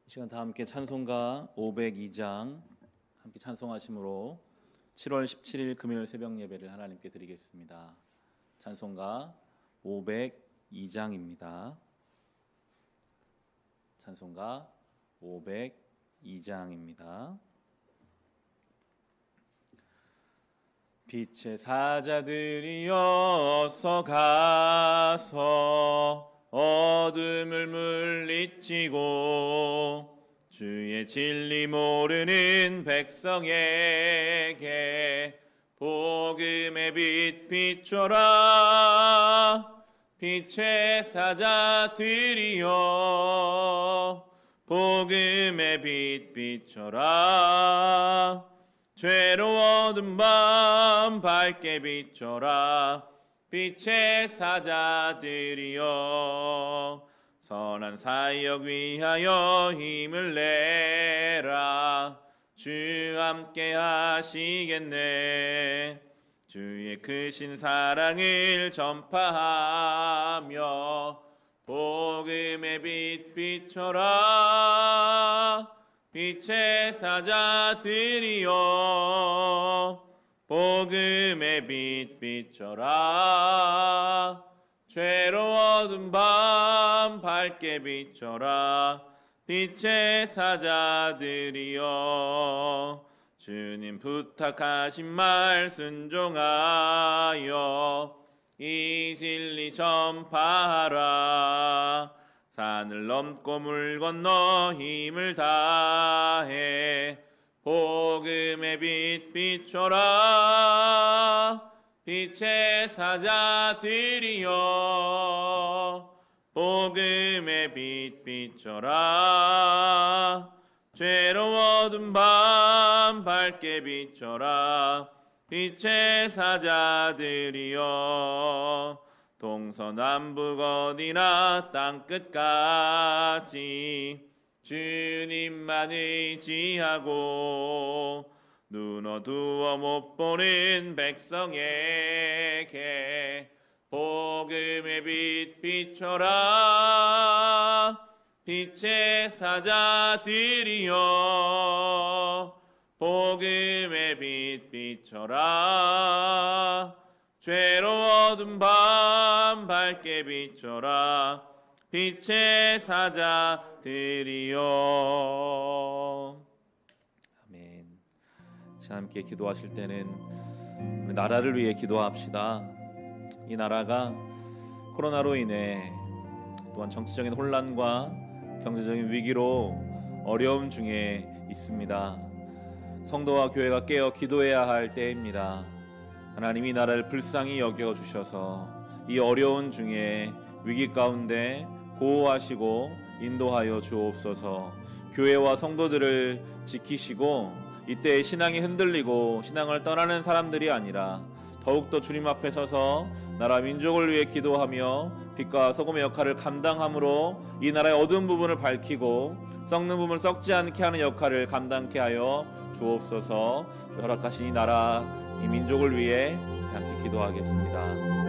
이 시간 다 함께 찬송가 502장 함께 찬송하심으로 7월 17일 금요일 새벽 예배를 하나님께 드리겠습니다. 찬송가 502장입니다. 찬송가 502장입니다. 빛의 사자들이여 어서 가서 어둠을 물리치고 주의 진리 모르는 백성에게 복음의 빛 비춰라. 빛의 사자들이여 복음의 빛 비춰라. 죄로워둔 밤 밝게 비춰라. 빛의 사자들이여 선한 사역 위하여 힘을 내라. 주 함께 하시겠네. 주의 크신 사랑을 전파하며 복음의 빛 비춰라. 빛의 사자들이여 복음의 빛 비춰라. 죄로워둔 밤 밝게 비춰라. 빛의 사자들이여 주님 부탁하신 말 순종하여 이 진리 전파하라. 산을 넘고 물 건너 힘을 다해 복음의 빛 비춰라. 빛의 사자들이여 복음의 빛 비춰라. 죄로워둔 밤 밝게 비춰라. 빛의 사자들이여 동서남북 어디나 땅끝까지 주님만 의지하고 눈 어두워 못 보는 백성에게 복음의 빛 비춰라. 빛의 사자들이여 복음의 빛 비춰라. 죄로워둔 밤 밝게 비춰라. 빛의 사자들이여. 아멘. 자, 함께 기도하실 때는 우리 나라를 위해 기도합시다. 이 나라가 코로나로 인해 또한 정치적인 혼란과 경제적인 위기로 어려움 중에 있습니다. 성도와 교회가 깨어 기도해야 할 때입니다. 하나님 이 나라를 불쌍히 여겨주셔서 이 어려운 중에 위기 가운데 보호하시고 인도하여 주옵소서. 교회와 성도들을 지키시고 이때 신앙이 흔들리고 신앙을 떠나는 사람들이 아니라 더욱더 주님 앞에 서서 나라 민족을 위해 기도하며 빛과 소금의 역할을 감당함으로 이 나라의 어두운 부분을 밝히고 썩는 부분을 썩지 않게 하는 역할을 감당케 하여 주옵소서. 허락하신 이 나라 이 민족을 위해 함께 기도하겠습니다.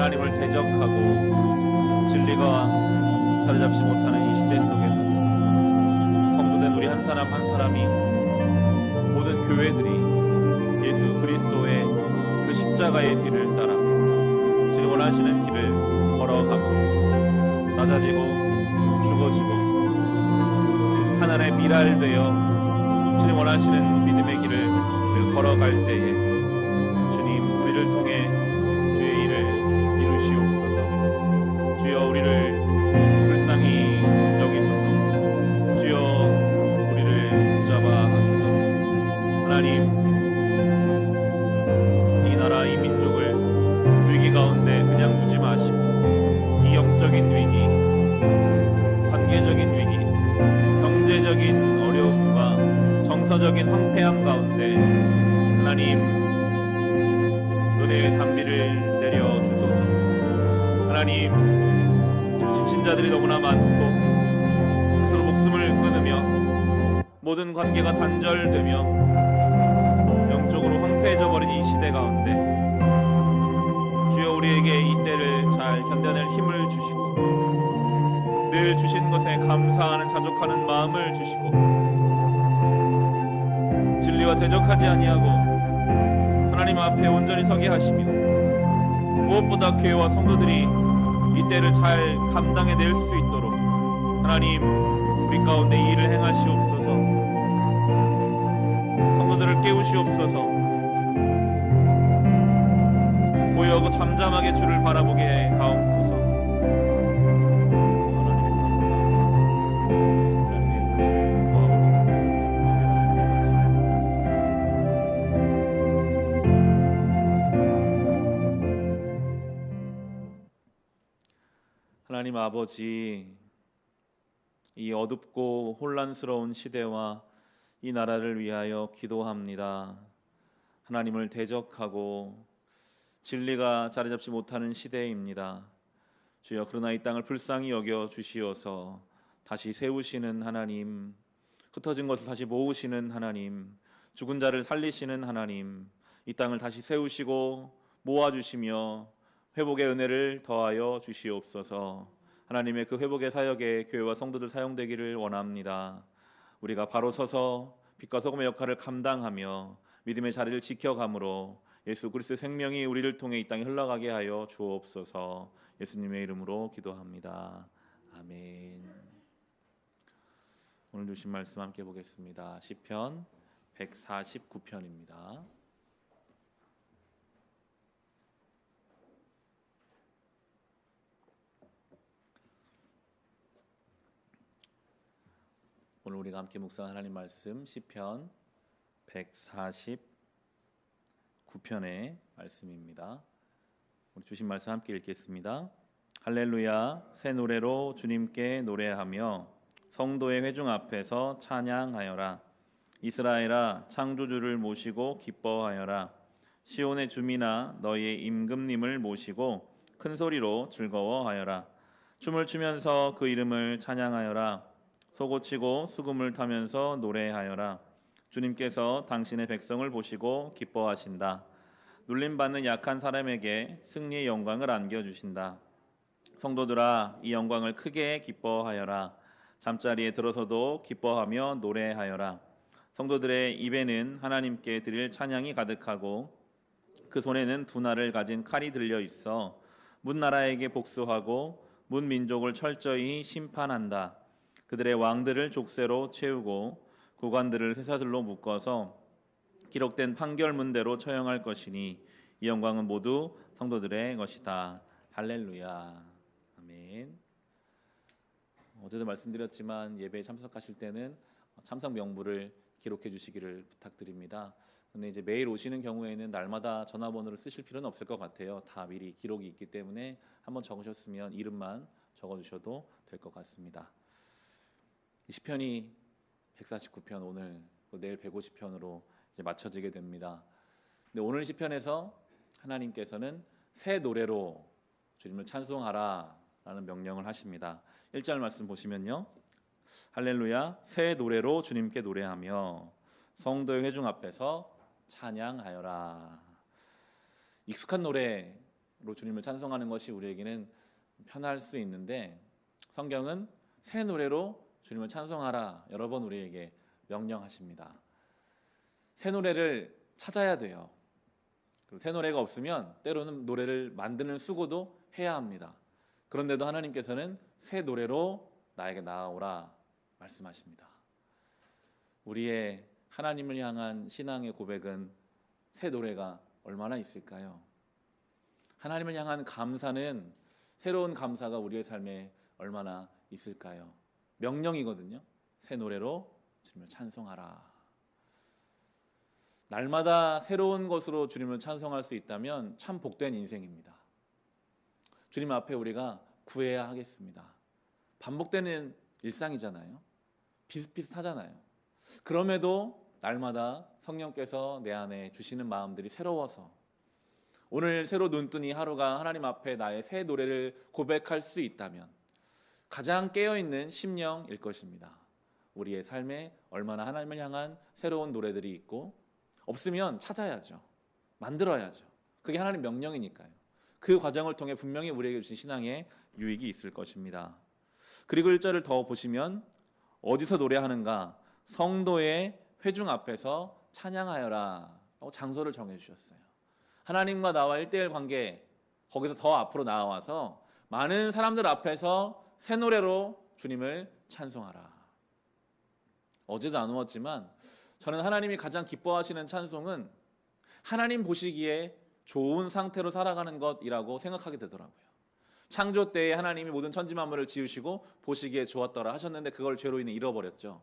하나님을 대적하고 진리가 자리잡지 못하는 이 시대 속에서도 성도된 우리 한 사람 한 사람이 모든 교회들이 예수 그리스도의 그 십자가의 뒤를 따라 주님 원하시는 길을 걸어가고 낮아지고 죽어지고 하나님의 미랄되어 주님 원하시는 믿음의 길을 걸어갈 때에 주님 우리를 통해 주의 일을 이루시옵소서. 주여 우리를 불쌍히 여기소서. 주여 우리를 붙잡아 주소서. 하나님 이 나라 이 민족을 위기가 가운데 그냥 두지 마시고 이 영적인 위기, 관계적인 위기, 경제적인 어려움과 정서적인 황폐함 가운데 하나님 은혜의 단비를 내려 주소서. 하나님, 지친 자들이 너무나 많고 스스로 목숨을 끊으며 모든 관계가 단절되며 영적으로 황폐해져 버린 이 시대 가운데 주여 우리에게 이 때를 잘 견뎌낼 힘을 주시고 늘 주신 것에 감사하는 자족하는 마음을 주시고 진리와 대적하지 아니하고 하나님 앞에 온전히 서게 하시며 무엇보다 교회와 성도들이 이 때를 잘 감당해낼 수 있도록 하나님 우리 가운데 이 일을 행하시옵소서. 성도들을 깨우시옵소서. 고요하고 잠잠하게 주를 바라보게 하옵소서. 하나님 아버지, 이 어둡고 혼란스러운 시대와 이 나라를 위하여 기도합니다. 하나님을 대적하고 진리가 자리 잡지 못하는 시대입니다. 주여, 그러나 이 땅을 불쌍히 여겨 주시어서 다시 세우시는 하나님, 흩어진 것을 다시 모으시는 하나님, 죽은 자를 살리시는 하나님, 이 땅을 다시 세우시고 모아주시며 회복의 은혜를 더하여 주시옵소서. 하나님의 그 회복의 사역에 교회와 성도들 사용되기를 원합니다. 우리가 바로 서서 빛과 소금의 역할을 감당하며 믿음의 자리를 지켜감으로 예수 그리스도의 생명이 우리를 통해 이 땅에 흘러가게 하여 주옵소서. 예수님의 이름으로 기도합니다. 아멘. 오늘 주신 말씀 함께 보겠습니다. 시편 149편입니다. 오늘 우리가 함께 묵상한 하나님 말씀 시편 149편의 말씀입니다. 우리 주신 말씀 함께 읽겠습니다. 할렐루야, 새 노래로 주님께 노래하며 성도의 회중 앞에서 찬양하여라. 이스라엘아, 창조주를 모시고 기뻐하여라. 시온의 주민아, 너희의 임금님을 모시고 큰 소리로 즐거워하여라. 춤을 추면서 그 이름을 찬양하여라. 소고치고 수금을 타면서 노래하여라. 주님께서 당신의 백성을 보시고 기뻐하신다. 눌림받는 약한 사람에게 승리의 영광을 안겨주신다. 성도들아, 이 영광을 크게 기뻐하여라. 잠자리에 들어서도 기뻐하며 노래하여라. 성도들의 입에는 하나님께 드릴 찬양이 가득하고 그 손에는 두 날을 가진 칼이 들려 있어 문 나라에게 복수하고 문 민족을 철저히 심판한다. 그들의 왕들을 족쇄로 채우고 고관들을 쇠사슬로 묶어서 기록된 판결문대로 처형할 것이니 이 영광은 모두 성도들의 것이다. 할렐루야. 아멘. 어제도 말씀드렸지만 예배에 참석하실 때는 참석 명부를 기록해 주시기를 부탁드립니다. 근데 이제 매일 오시는 경우에는 날마다 전화번호를 쓰실 필요는 없을 것 같아요. 다 미리 기록이 있기 때문에 한번 적으셨으면 이름만 적어주셔도 될 것 같습니다. 시편이 149편 오늘 내일 150편으로 이제 맞춰지게 됩니다. 근데 오늘 시편에서 하나님께서는 새 노래로 주님을 찬송하라 라는 명령을 하십니다. 1절 말씀 보시면요, 할렐루야, 새 노래로 주님께 노래하며 성도의 회중 앞에서 찬양하여라. 익숙한 노래로 주님을 찬송하는 것이 우리에게는 편할 수 있는데 성경은 새 노래로 주님을 찬송하라 여러 번 우리에게 명령하십니다. 새 노래를 찾아야 돼요. 새 노래가 없으면 때로는 노래를 만드는 수고도 해야 합니다. 그런데도 하나님께서는 새 노래로 나에게 나아오라 말씀하십니다. 우리의 하나님을 향한 신앙의 고백은 새 노래가 얼마나 있을까요? 하나님을 향한 감사는, 새로운 감사가 우리의 삶에 얼마나 있을까요? 명령이거든요. 새 노래로 주님을 찬송하라. 날마다 새로운 것으로 주님을 찬송할 수 있다면 참 복된 인생입니다. 주님 앞에 우리가 구해야 하겠습니다. 반복되는 일상이잖아요. 비슷비슷하잖아요. 그럼에도 날마다 성령께서 내 안에 주시는 마음들이 새로워서 오늘 새로 눈뜨니 하루가 하나님 앞에 나의 새 노래를 고백할 수 있다면 가장 깨어있는 심령일 것입니다. 우리의 삶에 얼마나 하나님을 향한 새로운 노래들이 있고, 없으면 찾아야죠. 만들어야죠. 그게 하나님 명령이니까요. 그 과정을 통해 분명히 우리에게 주신 신앙에 유익이 있을 것입니다. 그리고 1절을 더 보시면 어디서 노래하는가? 성도의 회중 앞에서 찬양하여라 라고 장소를 정해 주셨어요. 하나님과 나와 1대1 관계, 거기서 더 앞으로 나와서 많은 사람들 앞에서 새 노래로 주님을 찬송하라. 어제도 나누었지만 저는 하나님이 가장 기뻐하시는 찬송은 하나님 보시기에 좋은 상태로 살아가는 것이라고 생각하게 되더라고요. 창조 때에 하나님이 모든 천지 만물을 지으시고 보시기에 좋았더라 하셨는데 그걸 죄로 인해 잃어버렸죠.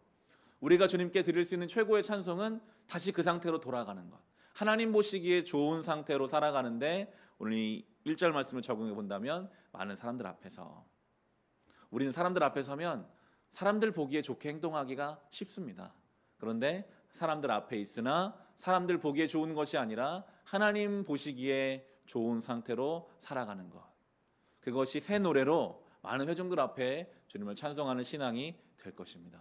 우리가 주님께 드릴 수 있는 최고의 찬송은 다시 그 상태로 돌아가는 것. 하나님 보시기에 좋은 상태로 살아가는데 오늘 이 1절 말씀을 적용해 본다면 많은 사람들 앞에서, 우리는 사람들 앞에 서면 사람들 보기에 좋게 행동하기가 쉽습니다. 그런데 사람들 앞에 있으나 사람들 보기에 좋은 것이 아니라 하나님 보시기에 좋은 상태로 살아가는 것, 그것이 새 노래로 많은 회중들 앞에 주님을 찬송하는 신앙이 될 것입니다.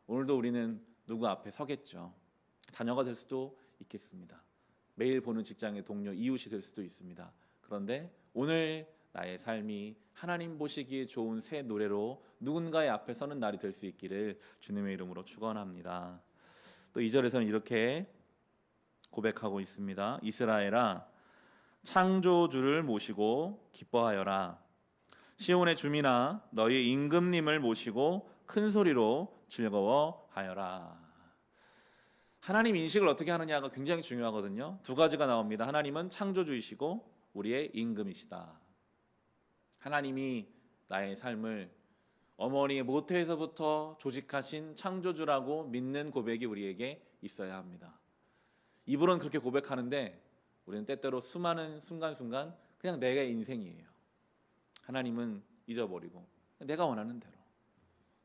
오늘도 우리는 누구 앞에 서겠죠. 자녀가 될 수도 있겠습니다. 매일 보는 직장의 동료, 이웃이 될 수도 있습니다. 그런데 오늘 나의 삶이 하나님 보시기에 좋은 새 노래로 누군가의 앞에 서는 날이 될 수 있기를 주님의 이름으로 축원합니다. 또 2절에서는 이렇게 고백하고 있습니다. 이스라엘아, 창조주를 모시고 기뻐하여라. 시온의 주민아, 너희 임금님을 모시고 큰 소리로 즐거워하여라. 하나님 인식을 어떻게 하느냐가 굉장히 중요하거든요. 두 가지가 나옵니다. 하나님은 창조주이시고 우리의 임금이시다. 하나님이 나의 삶을 어머니의 모태에서부터 조직하신 창조주라고 믿는 고백이 우리에게 있어야 합니다. 입으로는 그렇게 고백하는데 우리는 때때로 수많은 순간순간 그냥 내가 인생이에요. 하나님은 잊어버리고 내가 원하는 대로,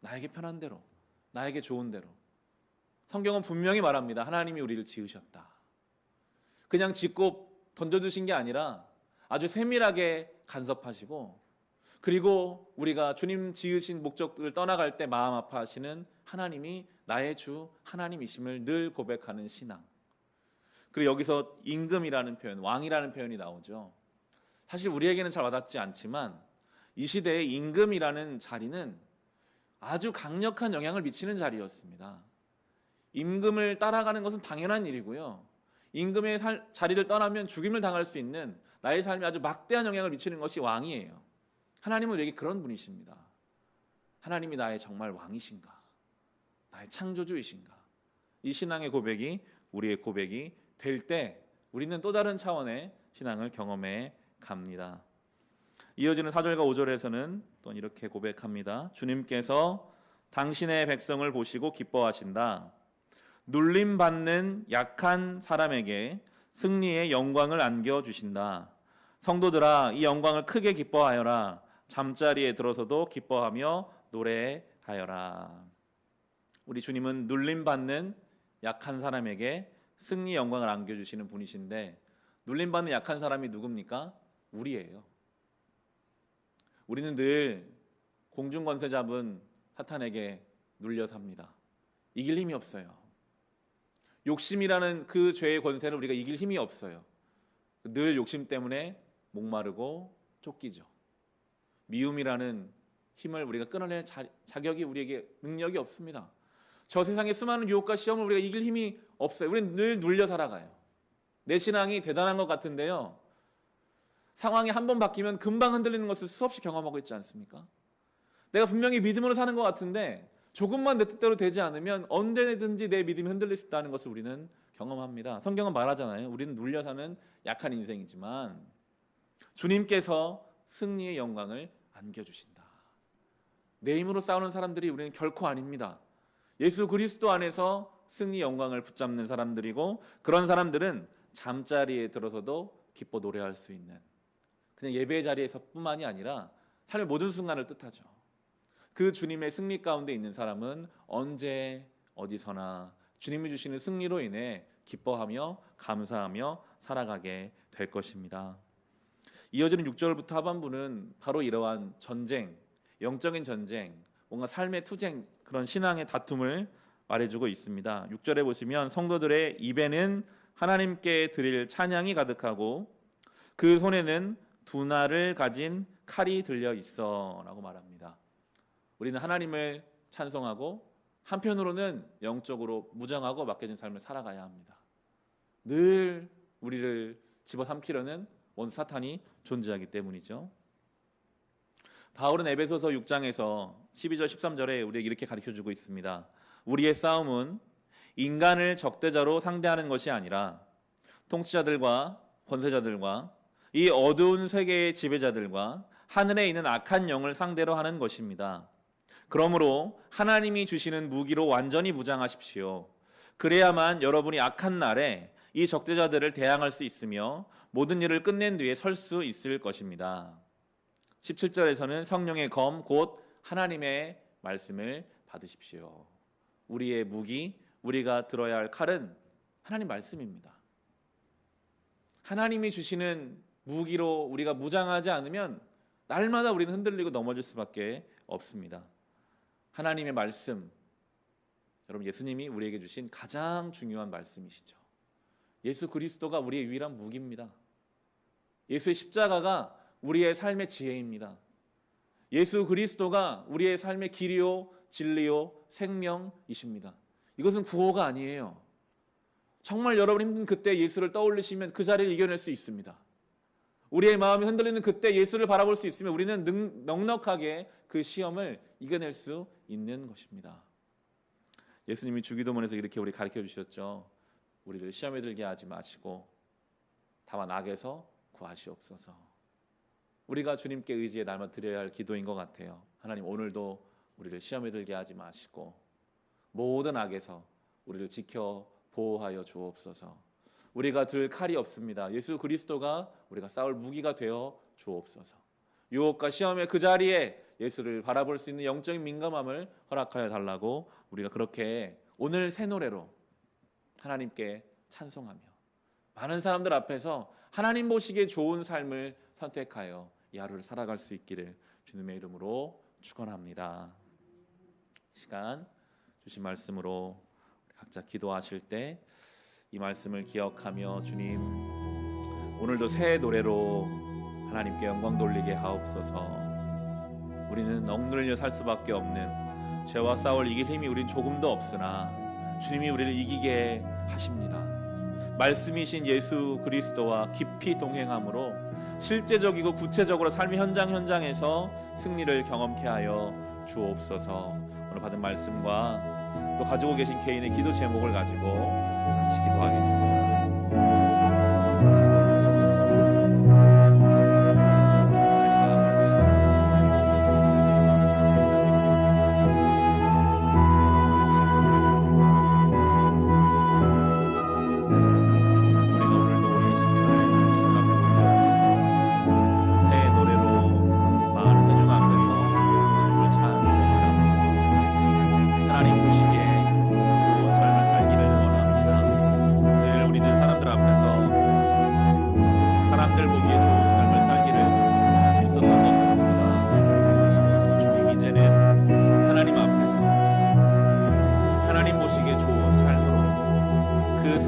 나에게 편한 대로, 나에게 좋은 대로. 성경은 분명히 말합니다. 하나님이 우리를 지으셨다. 그냥 짓고 던져주신 게 아니라 아주 세밀하게 간섭하시고, 그리고 우리가 주님 지으신 목적을 떠나갈 때 마음 아파하시는 하나님이 나의 주 하나님이심을 늘 고백하는 신앙. 그리고 여기서 임금이라는 표현, 왕이라는 표현이 나오죠. 사실 우리에게는 잘 와닿지 않지만 이 시대의 임금이라는 자리는 아주 강력한 영향을 미치는 자리였습니다. 임금을 따라가는 것은 당연한 일이고요. 임금의 자리를 떠나면 죽임을 당할 수 있는 나의 삶에 아주 막대한 영향을 미치는 것이 왕이에요. 하나님은 우리에게 그런 분이십니다. 하나님이 나의 정말 왕이신가? 나의 창조주이신가? 이 신앙의 고백이 우리의 고백이 될 때 우리는 또 다른 차원의 신앙을 경험해 갑니다. 이어지는 4절과 5절에서는 또 이렇게 고백합니다. 주님께서 당신의 백성을 보시고 기뻐하신다. 눌림받는 약한 사람에게 승리의 영광을 안겨주신다. 성도들아, 이 영광을 크게 기뻐하여라. 잠자리에 들어서도 기뻐하며 노래하여라. 우리 주님은 눌림받는 약한 사람에게 승리 영광을 안겨주시는 분이신데, 눌림받는 약한 사람이 누굽니까? 우리예요. 우리는 늘 공중권세 잡은 사탄에게 눌려 삽니다. 이길 힘이 없어요. 욕심이라는 그 죄의 권세를 우리가 이길 힘이 없어요. 늘 욕심 때문에 목마르고 쫓기죠. 미움이라는 힘을 우리가 끊어낼 자격이, 우리에게 능력이 없습니다. 저 세상의 수많은 유혹과 시험을 우리가 이길 힘이 없어요. 우리는 늘 눌려 살아가요. 내 신앙이 대단한 것 같은데요, 상황이 한 번 바뀌면 금방 흔들리는 것을 수없이 경험하고 있지 않습니까? 내가 분명히 믿음으로 사는 것 같은데 조금만 내 뜻대로 되지 않으면 언제든지 내 믿음이 흔들릴 수 있다는 것을 우리는 경험합니다. 성경은 말하잖아요. 우리는 눌려 사는 약한 인생이지만 주님께서 승리의 영광을 안겨주신다. 내 힘으로 싸우는 사람들이 우리는 결코 아닙니다. 예수 그리스도 안에서 승리 영광을 붙잡는 사람들이고, 그런 사람들은 잠자리에 들어서도 기뻐 노래할 수 있는, 그냥 예배의 자리에서뿐만이 아니라 삶의 모든 순간을 뜻하죠. 그 주님의 승리 가운데 있는 사람은 언제 어디서나 주님이 주시는 승리로 인해 기뻐하며 감사하며 살아가게 될 것입니다. 이어지는 6절부터 하반부는 바로 이러한 전쟁, 영적인 전쟁, 뭔가 삶의 투쟁, 그런 신앙의 다툼을 말해주고 있습니다. 6절에 보시면 성도들의 입에는 하나님께 드릴 찬양이 가득하고 그 손에는 두 날을 가진 칼이 들려 있어 라고 말합니다. 우리는 하나님을 찬송하고 한편으로는 영적으로 무장하고 맡겨진 삶을 살아가야 합니다. 늘 우리를 집어삼키려는 원수 사탄이 존재하기 때문이죠. 바울은 에베소서 6장에서 12절 13절에 우리에게 이렇게 가르쳐주고 있습니다. 우리의 싸움은 인간을 적대자로 상대하는 것이 아니라 통치자들과 권세자들과 이 어두운 세계의 지배자들과 하늘에 있는 악한 영을 상대로 하는 것입니다. 그러므로 하나님이 주시는 무기로 완전히 무장하십시오. 그래야만 여러분이 악한 날에 이 적대자들을 대항할 수 있으며 모든 일을 끝낸 뒤에 설 수 있을 것입니다. 17절에서는 성령의 검 곧 하나님의 말씀을 받으십시오. 우리의 무기, 우리가 들어야 할 칼은 하나님 말씀입니다. 하나님이 주시는 무기로 우리가 무장하지 않으면 날마다 우리는 흔들리고 넘어질 수밖에 없습니다. 하나님의 말씀, 여러분 예수님이 우리에게 주신 가장 중요한 말씀이시죠. 예수 그리스도가 우리의 유일한 무기입니다. 예수의 십자가가 우리의 삶의 지혜입니다. 예수 그리스도가 우리의 삶의 길이요 진리요 생명이십니다. 이것은 구호가 아니에요. 정말 여러분 힘든 그때 예수를 떠올리시면 그 자리를 이겨낼 수 있습니다. 우리의 마음이 흔들리는 그때 예수를 바라볼 수 있으면 우리는 넉넉하게 그 시험을 이겨낼 수 있는 것입니다. 예수님이 주기도문에서 이렇게 우리 가르쳐 주셨죠. 우리를 시험에 들게 하지 마시고 다만 악에서 구하시옵소서. 우리가 주님께 의지해 날마다 드려야 할 기도인 것 같아요. 하나님 오늘도 우리를 시험에 들게 하지 마시고 모든 악에서 우리를 지켜 보호하여 주옵소서. 우리가 들 칼이 없습니다. 예수 그리스도가 우리가 싸울 무기가 되어 주옵소서. 유혹과 시험의 그 자리에 예수를 바라볼 수 있는 영적인 민감함을 허락하여 달라고 우리가 그렇게 오늘 새 노래로 하나님께 찬송하며 많은 사람들 앞에서 하나님 보시기에 좋은 삶을 선택하여 이 하루를 살아갈 수 있기를 주님의 이름으로 축원합니다. 시간 주신 말씀으로 각자 기도하실 때 이 말씀을 기억하며 주님 오늘도 새 노래로 하나님께 영광 돌리게 하옵소서. 우리는 억눌려 살 수밖에 없는 죄와 싸울 이길 힘이 우린 조금도 없으나 주님이 우리를 이기게 하십니다. 말씀이신 예수 그리스도와 깊이 동행함으로 실제적이고 구체적으로 삶의 현장에서 승리를 경험케 하여 주옵소서. 오늘 받은 말씀과 또 가지고 계신 개인의 기도 제목을 가지고 같이 기도하겠습니다.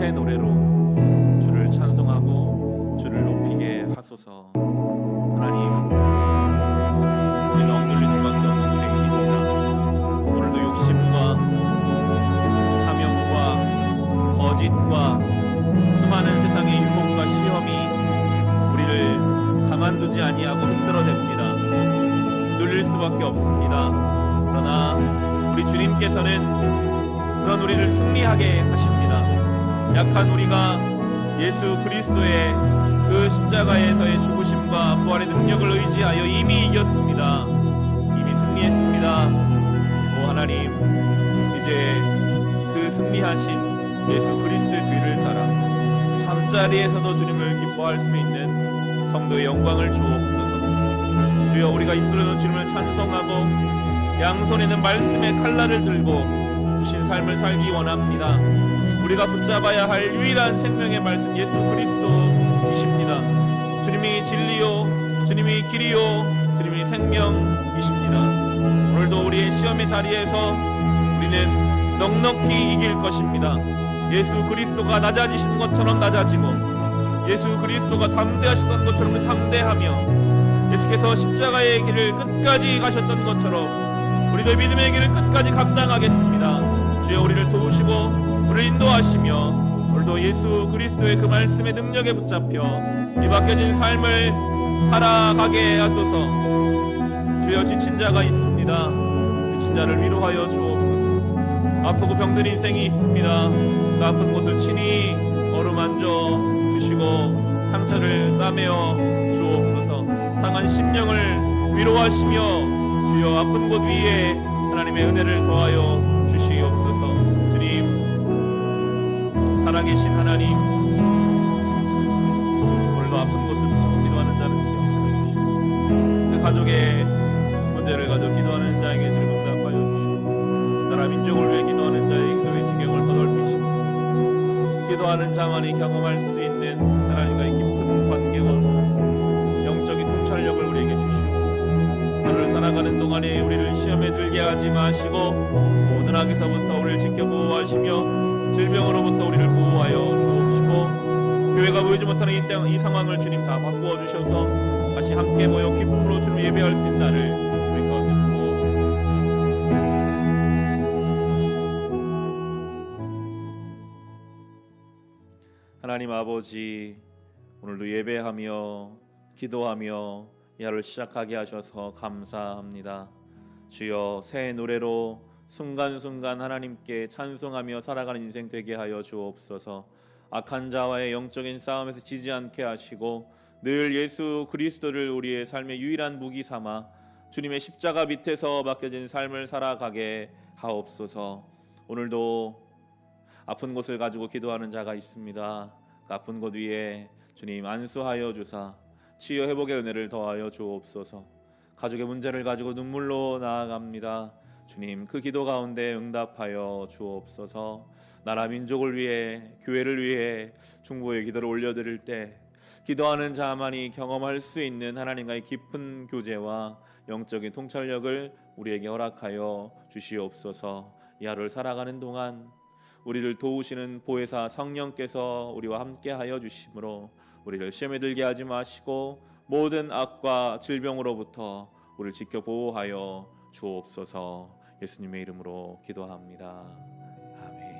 새 노래로 주를 찬송하고 주를 높이게 하소서. 하나님, 우리는 억눌릴 수밖에 없는 죄인입니다. 오늘도 욕심과 탐욕과 거짓과 수많은 세상의 유혹과 시험이 우리를 가만두지 아니하고 흔들어댑니다. 눌릴 수밖에 없습니다. 그러나 우리 주님께서는 그런 우리를 승리하게 하십니다. 약한 우리가 예수 그리스도의 그 십자가에서의 죽으심과 부활의 능력을 의지하여 이미 이겼습니다. 이미 승리했습니다. 오 하나님, 이제 그 승리하신 예수 그리스도의 뒤를 따라 잠자리에서도 주님을 기뻐할 수 있는 성도의 영광을 주옵소서. 주여, 우리가 입술로는 주님을 찬송하고 양손에는 말씀의 칼날을 들고 주신 삶을 살기 원합니다. 우리가 붙잡아야 할 유일한 생명의 말씀 예수 그리스도이십니다. 주님이 진리요, 주님이 길이요, 주님이 생명이십니다. 오늘도 우리의 시험의 자리에서 우리는 넉넉히 이길 것입니다. 예수 그리스도가 낮아지신 것처럼 낮아지고 예수 그리스도가 담대하셨던 것처럼 담대하며 예수께서 십자가의 길을 끝까지 가셨던 것처럼 우리도 믿음의 길을 끝까지 감당하겠습니다. 주여, 우리를 도우시고 우리를 인도하시며 오늘도 예수 그리스도의 그 말씀의 능력에 붙잡혀 이 맡겨진 삶을 살아가게 하소서. 주여, 지친 자가 있습니다. 지친 자를 위로하여 주옵소서. 아프고 병든 인생이 있습니다. 그 아픈 곳을 친히 어루만져 주시고 상처를 싸매어 주옵소서. 상한 심령을 위로하시며 주여, 아픈 곳 위에 하나님의 은혜를 더하여 주시옵소서. 주님, 살아계신 하나님, 오늘도 아픈 곳을 붙잡고 기도하는 자를 기억하여 주시고 그 가족의 문제를 가지고 기도하는 자에게 주님 응답하여 주시고 나라 민족을 위해 기도하는 자의 기도의 지경을 더 넓히시고 기도하는 자만이 경험할 수 있는 하나님과의 깊은 관계와 영적인 통찰력을 우리에게 주시옵소서. 하루를 살아가는 동안에 우리를 시험에 들게 하지 마시고 모든 악에서부터 우리를 지켜 보호하시며 질병으로부터 우리를 보호하여 주옵시고 교회가 보이지 못하는 이 상황을 주님 다 바꾸어 주셔서 다시 함께 모여 기쁨으로 주님 예배할 수 있는 날을 우리 가운데 부어 주옵소서. 하나님 아버지, 오늘도 예배하며 기도하며 이 하루를 시작하게 하셔서 감사합니다. 주여, 새 노래로 순간순간 하나님께 찬송하며 살아가는 인생 되게 하여 주옵소서. 악한 자와의 영적인 싸움에서 지지 않게 하시고 늘 예수 그리스도를 우리의 삶의 유일한 무기 삼아 주님의 십자가 밑에서 맡겨진 삶을 살아가게 하옵소서. 오늘도 아픈 곳을 가지고 기도하는 자가 있습니다. 그 아픈 곳 위에 주님 안수하여 주사 치유 회복의 은혜를 더하여 주옵소서. 가족의 문제를 가지고 눈물로 나아갑니다. 주님, 그 기도 가운데 응답하여 주옵소서. 나라 민족을 위해, 교회를 위해 중보의 기도를 올려드릴 때 기도하는 자만이 경험할 수 있는 하나님과의 깊은 교제와 영적인 통찰력을 우리에게 허락하여 주시옵소서. 이 하루를 살아가는 동안 우리를 도우시는 보혜사 성령께서 우리와 함께하여 주심으로 우리를 시험에 들게 하지 마시고 모든 악과 질병으로부터 우리를 지켜 보호하여 주옵소서. 예수님의 이름으로 기도합니다. 아멘.